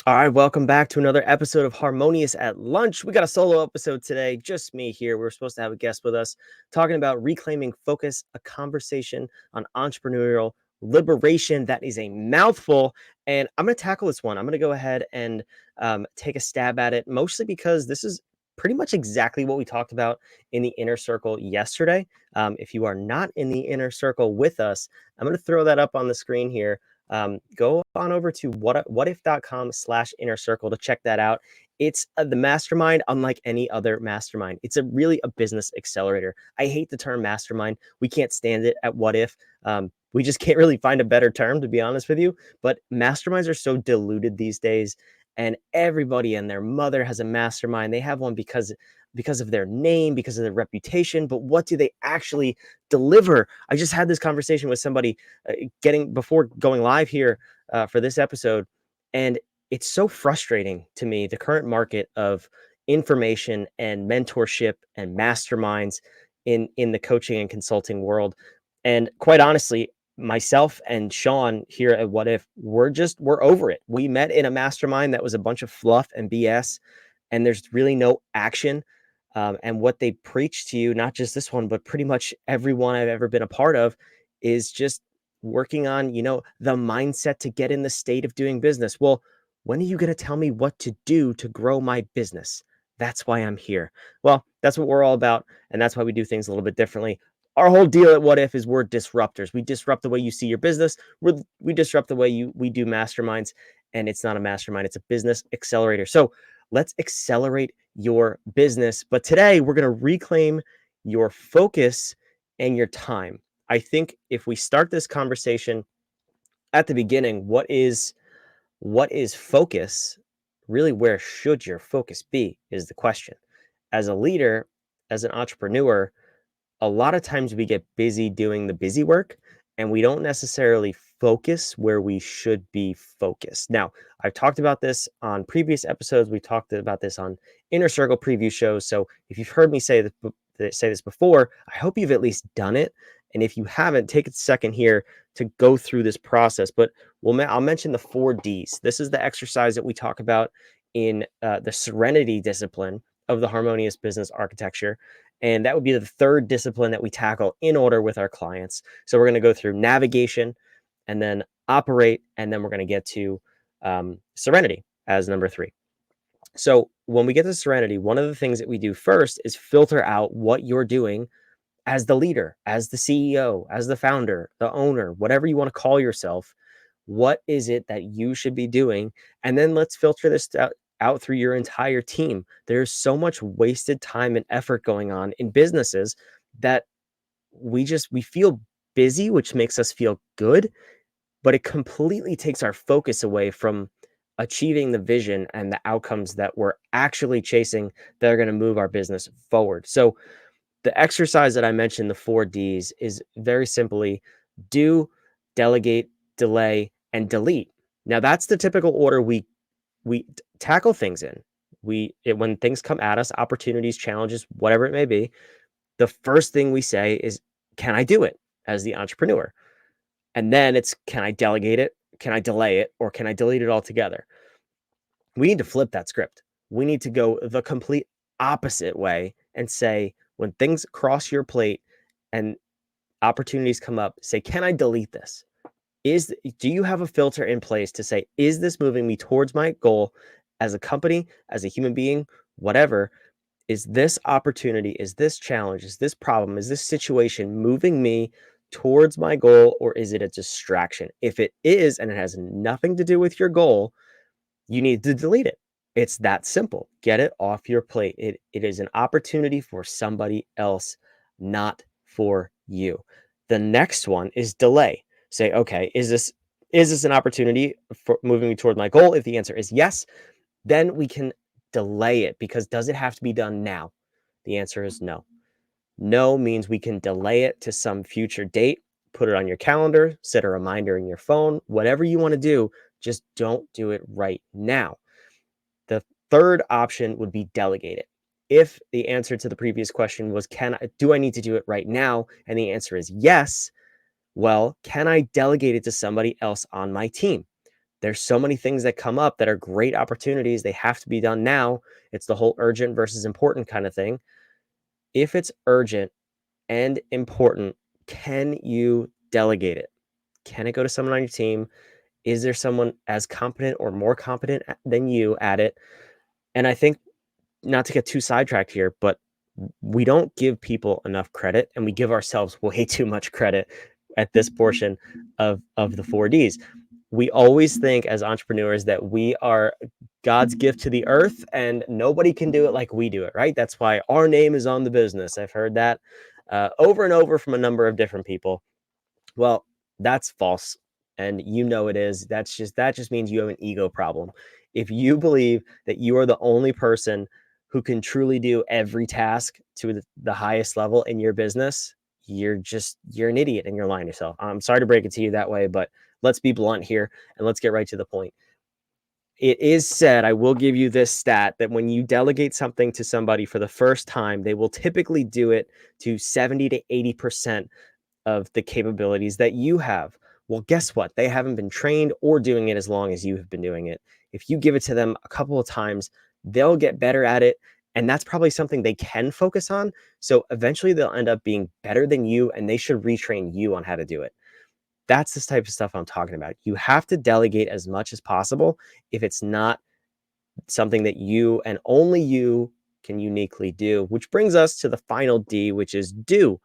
All right, welcome back to another episode of Harmonious at Lunch. We got a solo episode today, just me here. We were supposed to have a guest with us talking about reclaiming focus, a conversation on entrepreneurial liberation. That is a mouthful. And I'm going to tackle this one. I'm going to go ahead and take a stab at it, mostly because this is pretty much exactly what we talked about in the inner circle yesterday. If you are not in the inner circle with us, I'm going to throw that up on the screen here. Go on over to whatif.com/inner circle to check that out. It's the mastermind, unlike any other mastermind. It's really a business accelerator. I hate the term mastermind. We can't stand it at What If. We just can't really find a better term, to be honest with you. But masterminds are so diluted these days, and everybody and their mother has a mastermind. They have one because of their name, because of their reputation. But what do they actually deliver? I just had this conversation with somebody before going live here for this episode, and it's so frustrating to me, the current market of information and mentorship and masterminds in the coaching and consulting world. And quite honestly, myself and Sean here at What If, we're over it. We met in a mastermind that was a bunch of fluff and BS, and there's really no action. And what they preach to you, not just this one, but pretty much everyone I've ever been a part of, is just working on, the mindset to get in the state of doing business. Well, when are you going to tell me what to do to grow my business? That's why I'm here. Well, that's what we're all about. And that's why we do things a little bit differently. Our whole deal at What If is we're disruptors. We disrupt the way you see your business. We disrupt the way we do masterminds. And it's not a mastermind, it's a business accelerator. So let's accelerate your business. But today we're going to reclaim your focus and your time. I think if we start this conversation at the beginning, what is focus? Really, where should your focus be is the question. As a leader, as an entrepreneur, a lot of times we get busy doing the busy work and we don't necessarily focus where we should be focused. Now, I've talked about this on previous episodes. We talked about this on Inner Circle preview shows. So if you've heard me say this before, I hope you've at least done it. And if you haven't, take a second here to go through this process. But I'll mention the 4 Ds. This is the exercise that we talk about in the serenity discipline of the harmonious business architecture. And that would be the 3rd discipline that we tackle in order with our clients. So we're going to go through navigation and then operate, and then we're going to get to serenity as number 3. So when we get to serenity, one of the things that we do first is filter out what you're doing as the leader, as the CEO, as the founder, the owner, whatever you want to call yourself. What is it that you should be doing? And then let's filter this out through your entire team. There's so much wasted time and effort going on in businesses that we feel busy, which makes us feel good, but it completely takes our focus away from achieving the vision and the outcomes that we're actually chasing that are going to move our business forward. So the exercise that I mentioned, the 4 Ds, is very simply do, delegate, delay, and delete. Now that's the typical order we tackle things in. When things come at us, opportunities, challenges, whatever it may be, the first thing we say is, can I do it as the entrepreneur? And then it's, can I delegate it? Can I delay it? Or can I delete it altogether? We need to flip that script. We need to go the complete opposite way and say, when things cross your plate and opportunities come up, say, can I delete this? Do you have a filter in place to say, is this moving me towards my goal as a company, as a human being, whatever? Is this opportunity, is this challenge, is this problem, is this situation moving me towards my goal, or is it a distraction? If it is, and it has nothing to do with your goal, you need to delete it. It's that simple. Get it off your plate. It is an opportunity for somebody else, not for you. The next one is delay. Say, okay, is this an opportunity for moving me toward my goal? If the answer is yes, then we can delay it, because does it have to be done now? The answer is no. No means we can delay it to some future date. Put it on your calendar, set a reminder in your phone, whatever you want to do, just don't do it right now. The 3rd option would be delegate it. If the answer to the previous question was, do I need to do it right now? And the answer is yes. Well, can I delegate it to somebody else on my team? There's so many things that come up that are great opportunities. They have to be done now. It's the whole urgent versus important kind of thing. If it's urgent and important, can you delegate it? Can it go to someone on your team? Is there someone as competent or more competent than you at it? And I think, not to get too sidetracked here, but we don't give people enough credit, and we give ourselves way too much credit at this portion of the 4Ds. We always think as entrepreneurs that we are God's gift to the earth and nobody can do it like we do it, right? That's why our name is on the business. I've heard that over and over from a number of different people. Well, that's false. And you know it is. That just means you have an ego problem. If you believe that you are the only person who can truly do every task to the highest level in your business, you're an idiot and you're lying to yourself. I'm sorry to break it to you that way, but let's be blunt here and let's get right to the point. It is said, I will give you this stat, that when you delegate something to somebody for the first time, they will typically do it to 70 to 80% of the capabilities that you have. Well, guess what? They haven't been trained or doing it as long as you have been doing it. If you give it to them a couple of times, they'll get better at it. And that's probably something they can focus on. So eventually they'll end up being better than you, and they should retrain you on how to do it. That's this type of stuff I'm talking about. You have to delegate as much as possible if it's not something that you and only you can uniquely do, which brings us to the final D, which is do.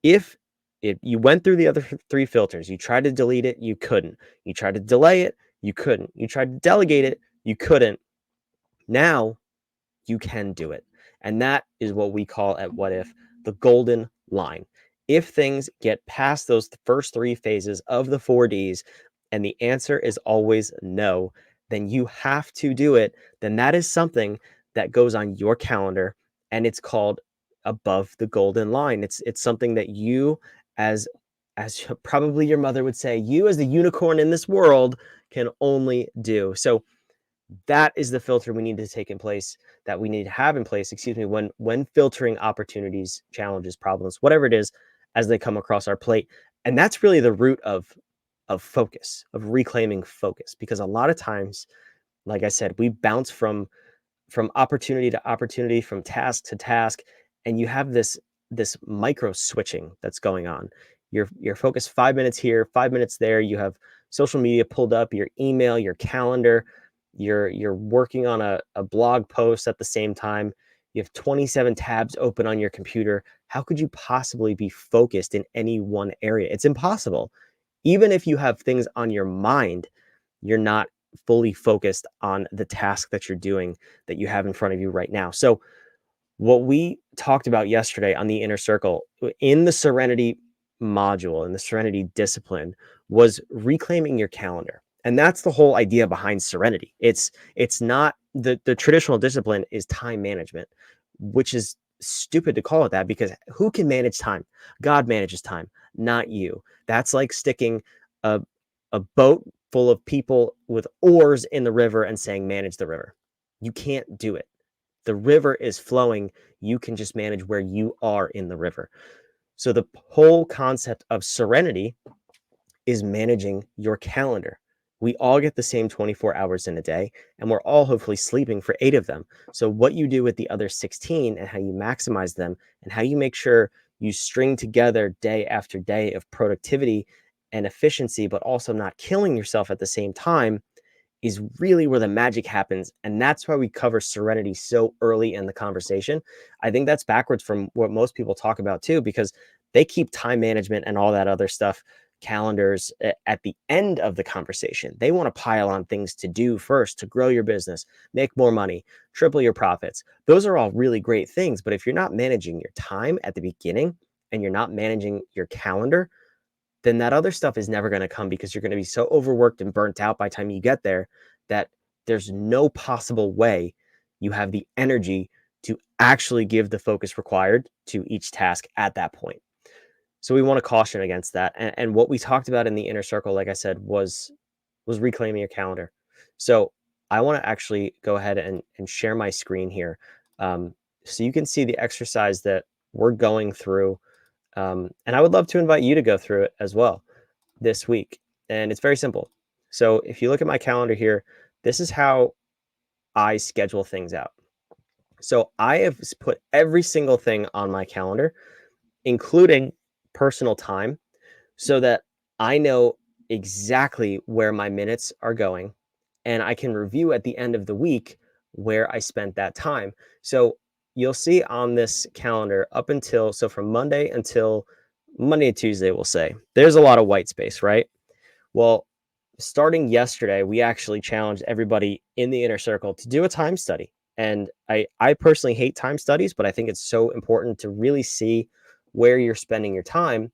If you went through the other three filters, you tried to delete it, you couldn't. You tried to delay it, you couldn't. You tried to delegate it, you couldn't. Now you can do it. And that is what we call at Whadif the golden line. If things get past those first three phases of the 4Ds and the answer is always no, then you have to do it. Then that is something that goes on your calendar, and it's called above the golden line. It's something that you, as probably your mother would say, you as the unicorn in this world can only do. So that is the filter we need to take in place, that we need to have in place, excuse me, when filtering opportunities, challenges, problems, whatever it is, as they come across our plate. And that's really the root of focus, of reclaiming focus, because a lot of times, like I said, we bounce from opportunity to opportunity, from task to task, and you have this micro switching that's going on. You're focused 5 minutes here, 5 minutes there. You have social media pulled up, your email, your calendar. You're working on a blog post at the same time. You have 27 tabs open on your computer. How could you possibly be focused in any one area? It's impossible. Even if you have things on your mind, you're not fully focused on the task that you're doing, that you have in front of you right now. So what we talked about yesterday on the inner circle in the serenity module, in the serenity discipline, was reclaiming your calendar. And that's the whole idea behind serenity. It's not the traditional discipline is time management, which is stupid to call it that, because who can manage time? God manages time, not you. That's like sticking a a boat full of people with oars in the river and saying manage the river. You can't do it. The river is flowing. You can just manage where you are in the river. So the whole concept of serenity is managing your calendar. We all get the same 24 hours in a day, and we're all hopefully sleeping for 8 of them. So what you do with the other 16 and how you maximize them and how you make sure you string together day after day of productivity and efficiency, but also not killing yourself at the same time, is really where the magic happens. And that's why we cover serenity so early in the conversation. I think that's backwards from what most people talk about too, because they keep time management and all that other stuff, calendars, at the end of the conversation. They want to pile on things to do first to grow your business, make more money, triple your profits. Those are all really great things. But if you're not managing your time at the beginning and you're not managing your calendar, then that other stuff is never going to come, because you're going to be so overworked and burnt out by the time you get there that there's no possible way you have the energy to actually give the focus required to each task at that point. So we want to caution against that. And what we talked about in the inner circle, like I said, was reclaiming your calendar. So I want to actually go ahead and share my screen here, so you can see the exercise that we're going through, and I would love to invite you to go through it as well this week. And it's very simple. So if you look at my calendar here, this is how I schedule things out. So I have put every single thing on my calendar, including personal time, so that I know exactly where my minutes are going and I can review at the end of the week where I spent that time. So you'll see on this calendar up until, so from Monday until Monday and Tuesday, we'll say there's a lot of white space, right? Well, starting yesterday, we actually challenged everybody in the inner circle to do a time study. And I personally hate time studies, but I think it's so important to really see where you're spending your time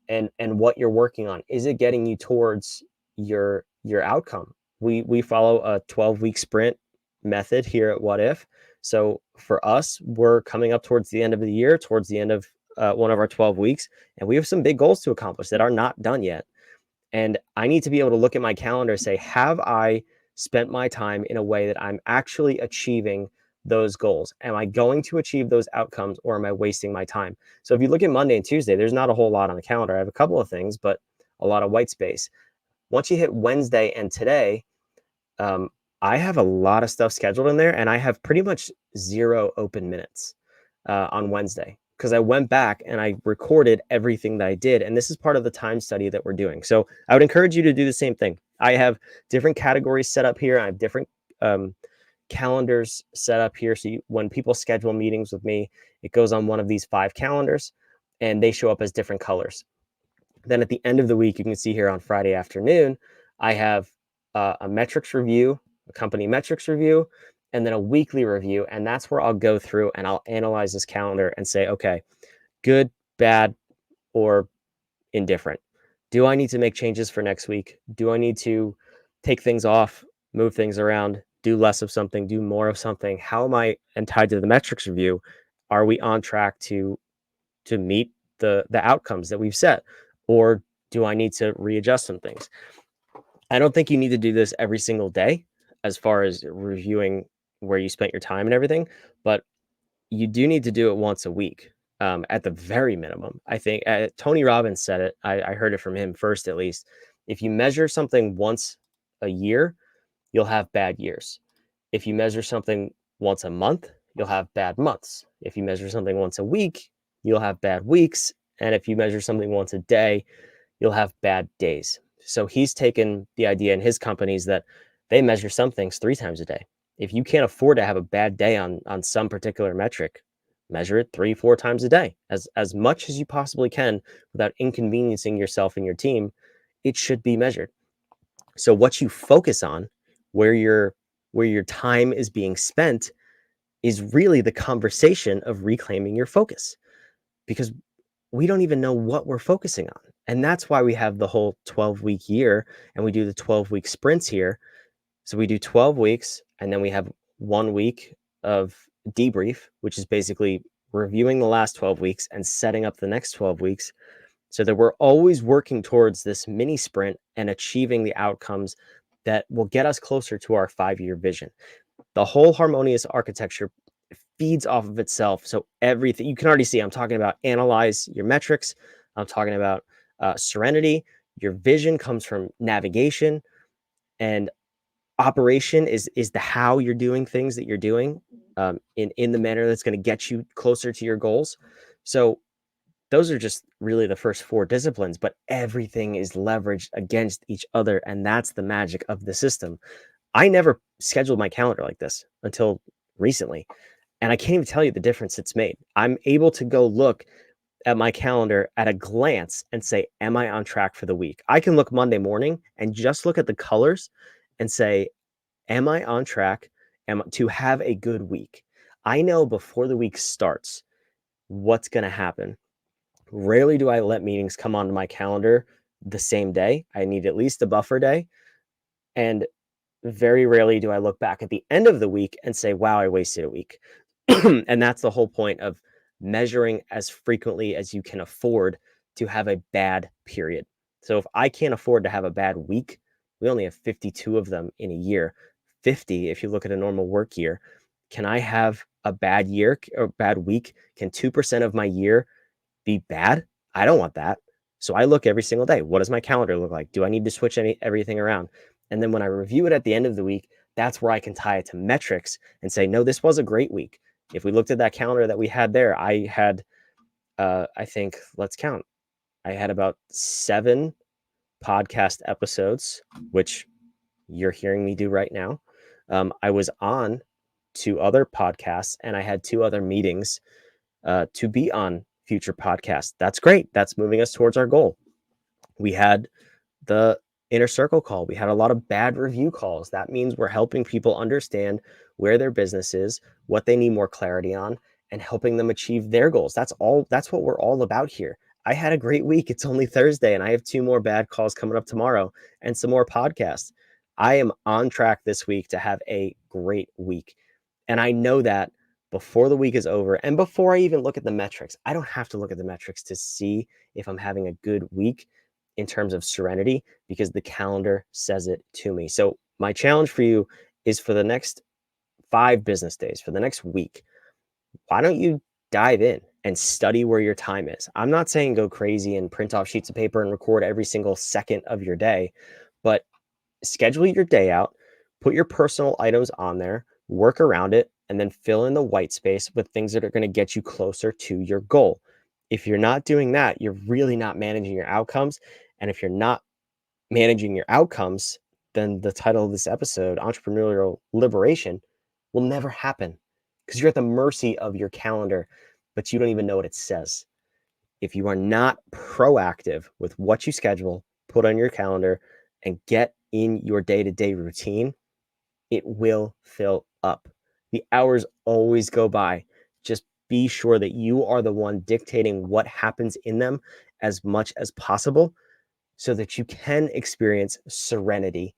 and what you're working on. Is it getting you towards your outcome? We follow a 12-week sprint method here at Whadif. So for us, we're coming up towards the end of the year, towards the end of one of our 12 weeks, and we have some big goals to accomplish that are not done yet. And I need to be able to look at my calendar and say, have I spent my time in a way that I'm actually achieving those goals? Am I going to achieve those outcomes, or am I wasting my time? So if you look at Monday and Tuesday, there's not a whole lot on the calendar. I have a couple of things, but a lot of white space. Once you hit Wednesday and today, um, I have a lot of stuff scheduled in there, and I have pretty much zero open minutes on Wednesday because I went back and I recorded everything that I did. And this is part of the time study that we're doing. So I would encourage you to do the same thing. I have different categories set up here. I have different um, calendars set up here. So when people schedule meetings with me, it goes on one of these 5 calendars and they show up as different colors. Then at the end of the week, you can see here on Friday afternoon, I have a metrics review, a company metrics review, and then a weekly review. And that's where I'll go through and I'll analyze this calendar and say, okay, good, bad, or indifferent. Do I need to make changes for next week? Do I need to take things off, move things around, do less of something, do more of something? How am I, and tied to the metrics review, are we on track to meet the outcomes that we've set, or do I need to readjust some things? I don't think you need to do this every single day as far as reviewing where you spent your time and everything, but you do need to do it once a week, at the very minimum. I think Tony Robbins said it. I heard it from him first, at least. If you measure something once a year, you'll have bad years. If you measure something once a month, you'll have bad months. If you measure something once a week, you'll have bad weeks. And if you measure something once a day, you'll have bad days. So he's taken the idea in his companies that they measure some things 3 times a day. If you can't afford to have a bad day on some particular metric, measure it 3, 4 times a day, as much as you possibly can without inconveniencing yourself and your team. It should be measured. So what you focus on, where your time is being spent, is really the conversation of reclaiming your focus, because we don't even know what we're focusing on. And that's why we have the whole 12-week year and we do the 12-week sprints here. So we do 12 weeks and then we have 1 week of debrief, which is basically reviewing the last 12 weeks and setting up the next 12 weeks, so that we're always working towards this mini sprint and achieving the outcomes that will get us closer to our 5-year vision. The whole Harmonious architecture feeds off of itself. So everything you can already see, I'm talking about analyze your metrics. I'm talking about serenity. Your vision comes from navigation, and operation is the how you're doing things that you're doing, in the manner that's going to get you closer to your goals. So those are just really the first 4 disciplines, but everything is leveraged against each other, and that's the magic of the system. I never scheduled my calendar like this until recently, and I can't even tell you the difference it's made. I'm able to go look at my calendar at a glance and say, am I on track for the week? I can look Monday morning and just look at the colors and say, am I on track to have a good week? I know before the week starts what's going to happen. Rarely do I let meetings come onto my calendar the same day. I need at least a buffer day. And very rarely do I look back at the end of the week and say, wow, I wasted a week. And that's the whole point of measuring as frequently as you can afford to have a bad period. So if I can't afford to have a bad week, we only have 52 of them in a year. 50, if you look at a normal work year. Can I have a bad year or bad week? Can 2% of my year be bad? I don't want that. So I look every single day. What does my calendar look like? Do I need to switch everything around? And then when I review it at the end of the week, that's where I can tie it to metrics and say, no, this was a great week. If we looked at that calendar that we had there, I had, I think, let's count. I had about 7 podcast episodes, which you're hearing me do right now. I was on 2 other podcasts, and I had 2 other meetings to be on future podcasts. That's great. That's moving us towards our goal. We had the inner circle call. We had a lot of bad review calls. That means we're helping people understand where their business is, what they need more clarity on, and helping them achieve their goals. That's what we're all about here. I had a great week. It's only Thursday, and I have 2 more bad calls coming up tomorrow and some more podcasts. I am on track this week to have a great week. And I know that before the week is over and before I even look at the metrics. I don't have to look at the metrics to see if I'm having a good week in terms of serenity, because the calendar says it to me. So my challenge for you is, for the next 5 business days, for the next week, why don't you dive in and study where your time is? I'm not saying go crazy and print off sheets of paper and record every single second of your day, but schedule your day out, put your personal items on there, work around it, and then fill in the white space with things that are going to get you closer to your goal. If you're not doing that, you're really not managing your outcomes. And if you're not managing your outcomes, then the title of this episode, Entrepreneurial Liberation, will never happen, because you're at the mercy of your calendar, but you don't even know what it says. If you are not proactive with what you schedule, put on your calendar, and get in your day-to-day routine, it will fill up. The hours always go by. Just be sure that you are the one dictating what happens in them as much as possible, so that you can experience serenity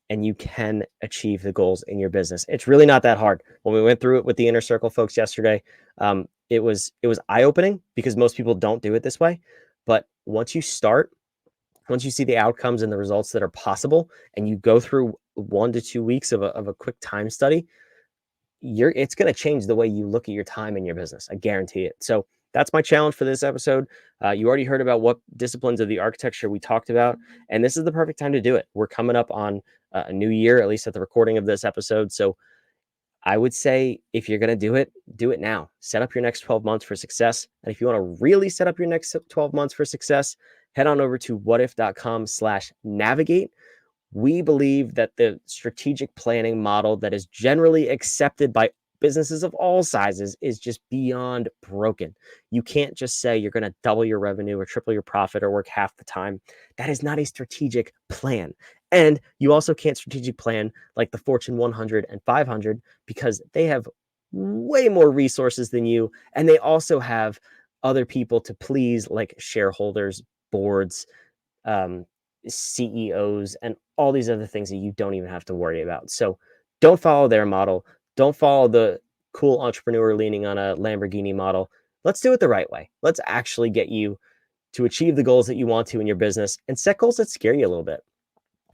and you can achieve the goals in your business. It's really not that hard. When we went through it with the inner circle folks yesterday, it was eye-opening, because most people don't do it this way. But once you start, once you see the outcomes and the results that are possible, and you go through 1 to 2 weeks of a quick time study, it's going to change the way you look at your time in your business. I guarantee it. So that's my challenge for this episode. You already heard about what disciplines of the architecture we talked about, and this is the perfect time to do it. We're coming up on a new year, at least at the recording of this episode. So I would say, if you're going to do it now. Set up your next 12 months for success. And if you want to really set up your next 12 months for success, head on over to whadif.com/navigate. We believe that the strategic planning model that is generally accepted by businesses of all sizes is just beyond broken. You can't just say you're going to double your revenue or triple your profit or work half the time. That is not a strategic plan. And you also can't strategic plan like the Fortune 100 and 500, because they have way more resources than you. And they also have other people to please, like shareholders, boards, um, CEOs, and all these other things that you don't even have to worry about. So don't follow their model. Don't follow the cool entrepreneur leaning on a Lamborghini model. Let's do it the right way. Let's actually get you to achieve the goals that you want to in your business, and set goals that scare you a little bit.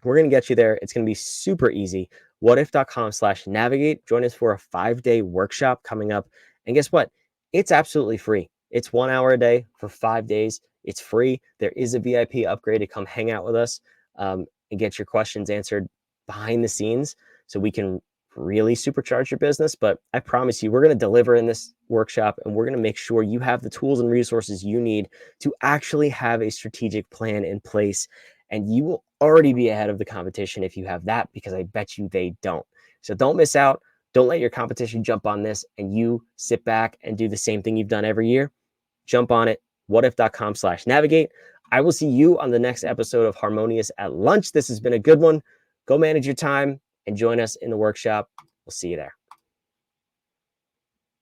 We're going to get you there. It's going to be super easy. Whadif.com/navigate. Join us for a 5-day workshop coming up. And guess what? It's absolutely free. It's 1 hour a day for 5 days. It's free. There is a VIP upgrade to come hang out with us and get your questions answered behind the scenes, so we can really supercharge your business. But I promise you, we're going to deliver in this workshop, and we're going to make sure you have the tools and resources you need to actually have a strategic plan in place. And you will already be ahead of the competition if you have that, because I bet you they don't. So don't miss out. Don't let your competition jump on this and you sit back and do the same thing you've done every year. Jump on it. Whadif.com/navigate. I will see you on the next episode of Harmonious at lunch. This has been a good one. Go manage your time and join us in the workshop. We'll see you there.